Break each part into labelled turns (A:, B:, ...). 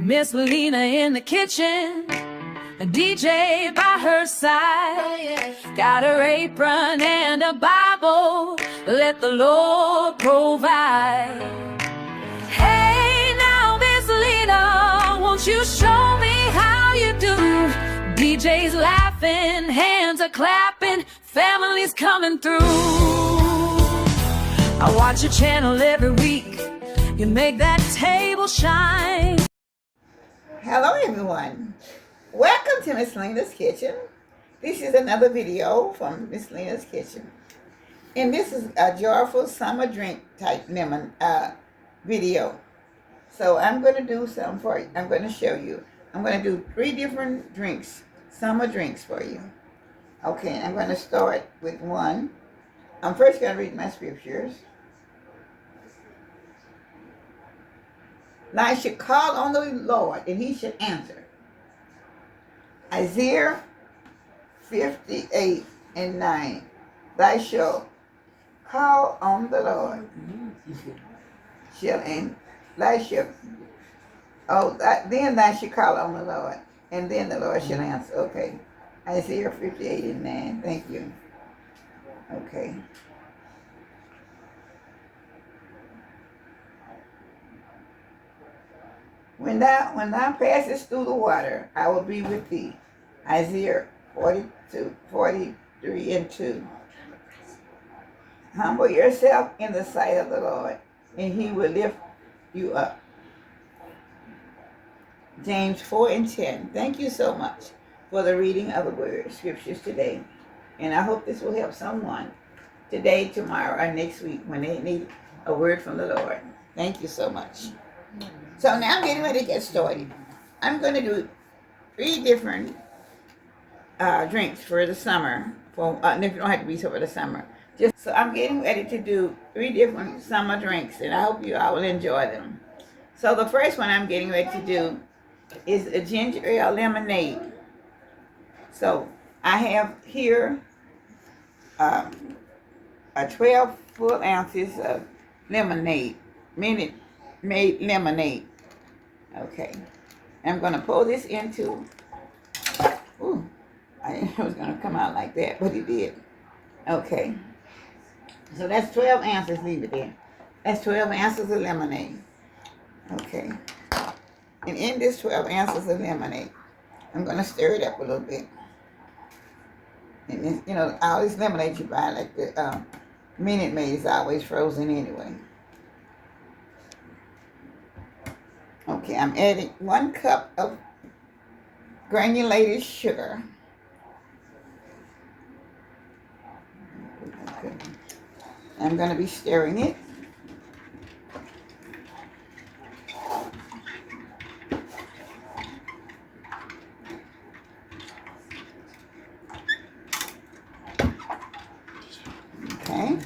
A: Miss Lena in the kitchen, a DJ by her side. Got her apron and a Bible, let the Lord provide. Hey now, Miss Lena, won't you show me how you do? DJ's laughing, hands are clapping, family's coming through. I watch your channel every week, you make that table shine.
B: Hello everyone, welcome to Miss Lena's Kitchen. This is another video from Miss Lena's Kitchen, and this is a joyful summer drink type lemon video. So I'm going to do some for you. I'm going to show you. I'm going to do 3 different drinks, summer drinks for you. Okay, I'm going to start with one. I'm first going to read my scriptures. Now I should call on the Lord, and he should answer. Isaiah 58:9. Thou shalt call on the Lord. Then thou shalt call on the Lord, and then the Lord shall answer. Okay. Isaiah 58:9. Thank you. Okay. When thou passest through the water, I will be with thee. Isaiah 43:2. Humble yourself in the sight of the Lord, and he will lift you up. James 4:10. Thank you so much for the reading of the word scriptures today. And I hope this will help someone today, tomorrow, or next week when they need a word from the Lord. Thank you so much. So now I'm getting ready to get started. I'm going to do 3 different drinks for the summer. If you don't have to be so for the summer. So I'm getting ready to do 3 different summer drinks, and I hope you all will enjoy them. So the first one I'm getting ready to do is a GingerAle Lemonade. So I have here 12 full ounces of lemonade, Minute Maid lemonade. Okay, I'm going to pour this into, I didn't know it was going to come out like that, but it did. Okay, so that's 12 ounces, leave it there. That's 12 ounces of lemonade. Okay, and in this 12 ounces of lemonade, I'm going to stir it up a little bit. And this, you know, all this lemonade you buy, like the Minute Maid, is always frozen anyway. Okay, I'm adding 1 cup of granulated sugar. Okay. I'm going to be stirring it. Okay.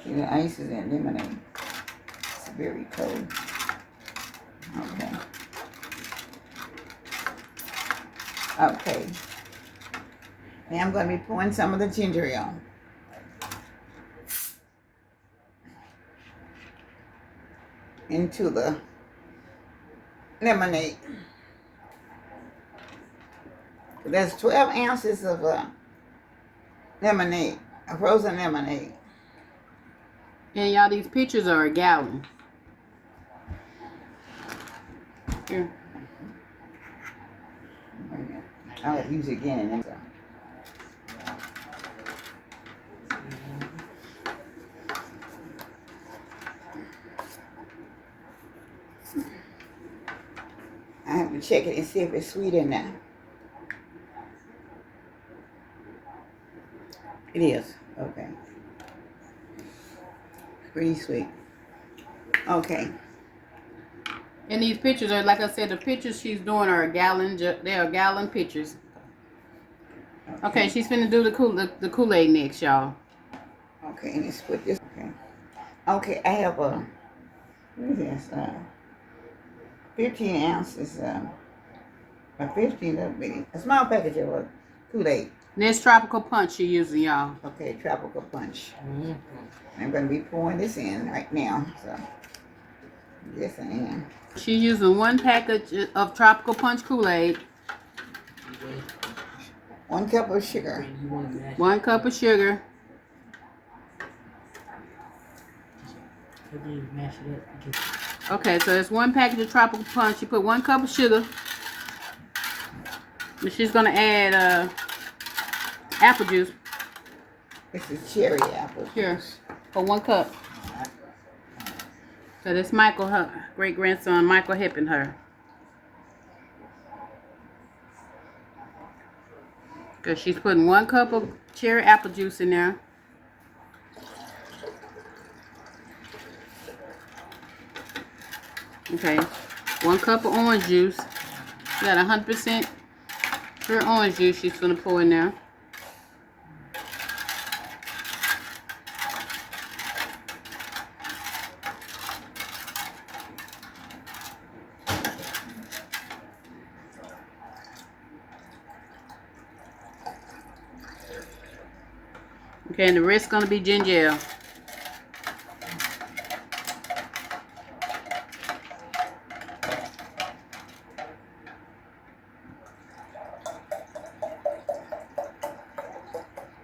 B: See, the ice is in lemonade. It's very cold. Okay. Okay. Now I'm going to be pouring some of the ginger ale. Into the lemonade. There's 12 ounces of lemonade, a frozen lemonade.
C: And y'all, these pictures are a gallon. Here.
B: I'll use it again and then. I have to check it and see if it's sweet or not. It is. Okay. Pretty sweet. Okay.
C: And these pictures are, like I said, the pictures she's doing are a gallon. They are gallon pictures. Okay, she's finna do the Kool-Aid next, y'all.
B: Okay, let's put this. Okay. Okay, I have what is this? 15 ounces. 15 little bitty. A small package of Kool-Aid.
C: This Tropical Punch you're using, y'all.
B: Okay, Tropical Punch. I'm going to be pouring this in right now. So Yes, I am.
C: She's using 1 package of Tropical Punch Kool-Aid,
B: 1 cup of sugar.
C: 1 cup of sugar. Okay, so it's 1 package of Tropical Punch. She put 1 cup of sugar. And she's gonna add apple juice.
B: This is cherry apple
C: Here,
B: juice.
C: for 1 cup. So this Michael, her great grandson, Michael helping her. Cause she's putting 1 cup of cherry apple juice in there. Okay, 1 cup of orange juice. She got 100% pure orange juice she's gonna pour in there. Okay, and the rest gonna be ginger ale.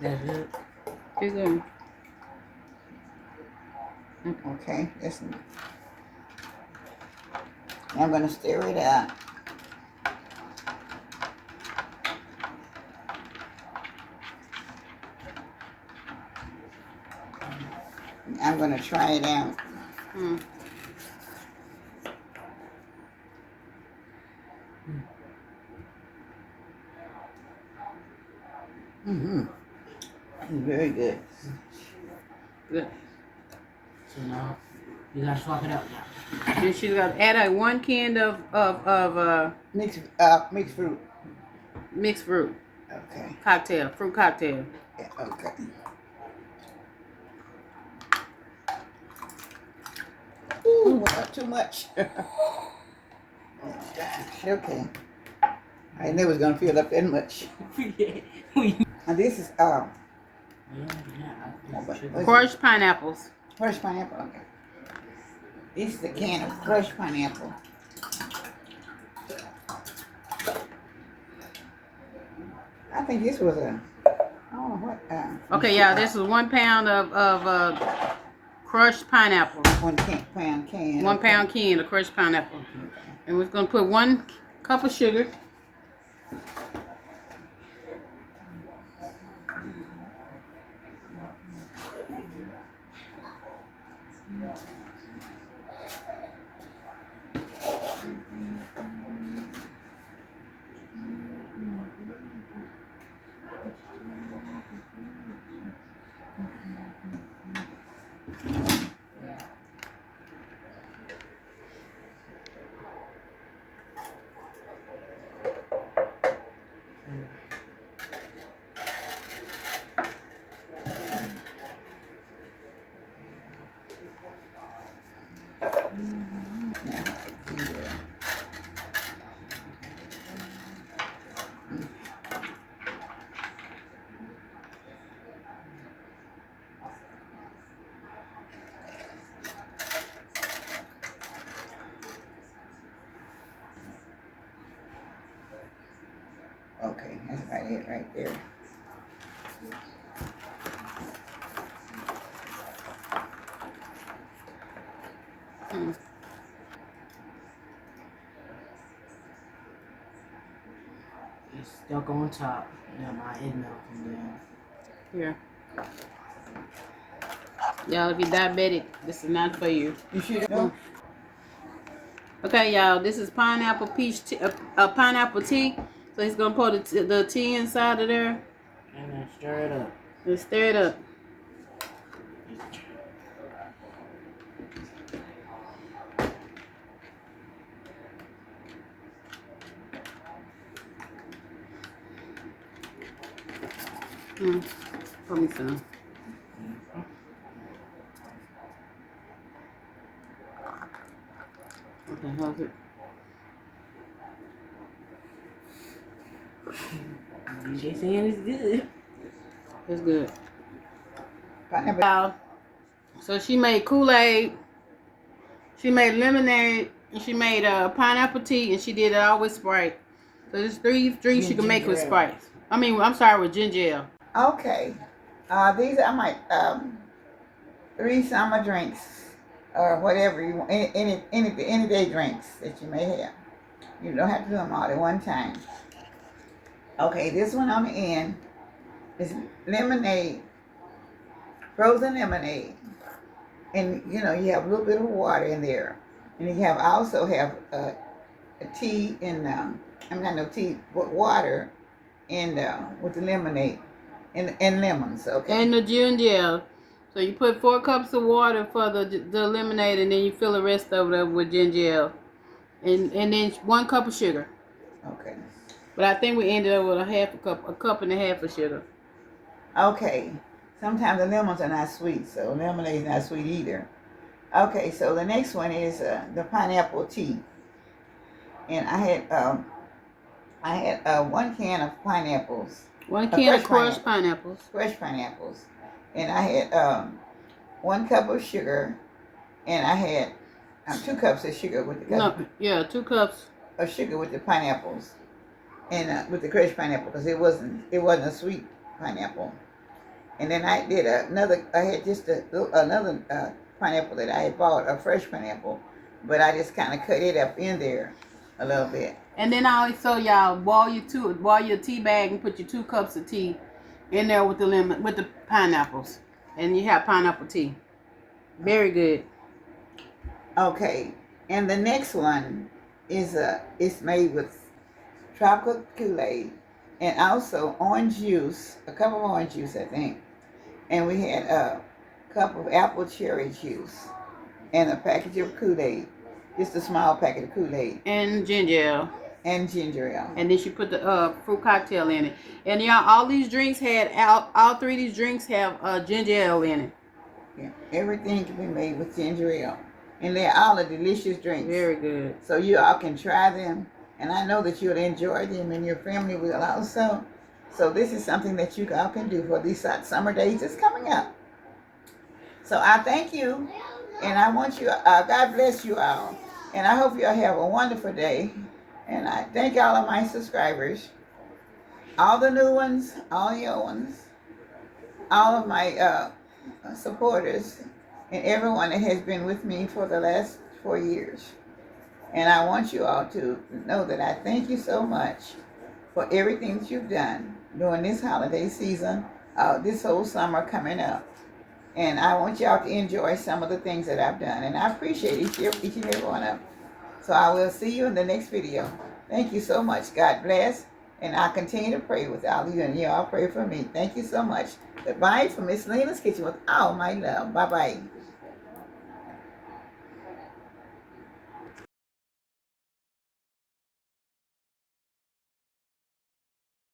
D: That's it.
C: Here you go.
B: Okay, listen. I'm going to stir it up. I'm going to try it out. Mm-hmm. Very good.
C: Good.
D: So now you gotta swap it out now.
C: Then she's got to add 1 can of
B: Mixed fruit.
C: mixed fruit
B: Okay.
C: cocktail, fruit cocktail.
B: Yeah, okay. Ooh, not too much. Oh my gosh. Okay. I knew it was gonna fill up that much. And this is
C: Crushed pineapples.
B: crushed pineapple. Okay. This is the can of crushed pineapple. I think this was I don't know what.
C: Okay, yeah, this is 1 pound of crushed pineapple.
B: 1 pound can.
C: 1 pound can of crushed pineapple. And we're gonna put 1 cup of sugar.
B: Okay, that's about it right there.
D: It's stuck on top. Now my head melting down.
C: Here. Y'all, if you're diabetic, this is not for you.
B: You should know.
C: Okay, y'all, this is pineapple peach tea, pineapple tea. So he's gonna pour the tea inside of there
D: And then stir it up.
C: and stir it up. Pour me some. Okay, how's it?
D: DJ saying it's good.
C: It's good.
B: Pineapple.
C: So she made Kool-Aid. She made lemonade and she made pineapple tea and she did it all with Sprite. So there's 3 drinks you can make with
D: Ginger ale.
C: Sprite. I mean, I'm sorry, with ginger ale.
B: Okay. These are my 3 summer drinks, or whatever you want, any day drinks that you may have. You don't have to do them all at one time. Okay, this one on the end is lemonade, frozen lemonade, and you know you have a little bit of water in there, and you also have a tea and I'm not no tea, but water and with the lemonade and lemons. Okay.
C: And the ginger ale. So you put 4 cups of water for the lemonade and then you fill the rest of it up with ginger ale. And then 1 cup of sugar.
B: Okay.
C: But I think we ended up with a cup and a half of sugar.
B: Okay. Sometimes the lemons are not sweet, so lemonade is not sweet either. Okay, so the next one is the pineapple tea, and I had 1 can of pineapples.
C: 1 can of crushed pineapples.
B: Fresh pineapples, and I had 1 cup of sugar, and I had 2 cups of sugar with the
C: No, yeah, 2 cups.
B: of sugar with the pineapples, and with the crushed pineapple because it wasn't a sweet pineapple. And then I did I had just another pineapple that I had bought, a fresh pineapple, but I just kind of cut it up in there a little bit.
C: And then I always tell y'all boil your tea bag and put your 2 cups of tea in there with the pineapples, and you have pineapple tea. Very good.
B: Okay, and the next one is it's made with Tropical Kool and also orange juice, a cup of orange juice, I think. And we had a cup of apple cherry juice and a package of Kool-Aid, just a small packet of Kool-Aid.
C: And ginger ale.
B: And ginger ale.
C: And then she put the fruit cocktail in it. And y'all, all these drinks had, all 3 of these drinks have ginger ale in it.
B: Yeah, everything can be made with ginger ale. And they're all a delicious drinks.
C: Very good.
B: So you all can try them. And I know that you'll enjoy them and your family will also. So this is something that you all can do for these summer days that's coming up. So I thank you. And I want you, God bless you all. And I hope you all have a wonderful day. And I thank all of my subscribers. All the new ones, all your ones. All of my supporters. And everyone that has been with me for the last 4 years. And I want you all to know that I thank you so much for everything that you've done during this holiday season, this whole summer coming up. And I want y'all to enjoy some of the things that I've done. And I appreciate each and every one of them. So I will see you in the next video. Thank you so much. God bless. And I'll continue to pray with all of you. And you all pray for me. Thank you so much. Goodbye from Miss Lena's Kitchen with all my love. Bye-bye.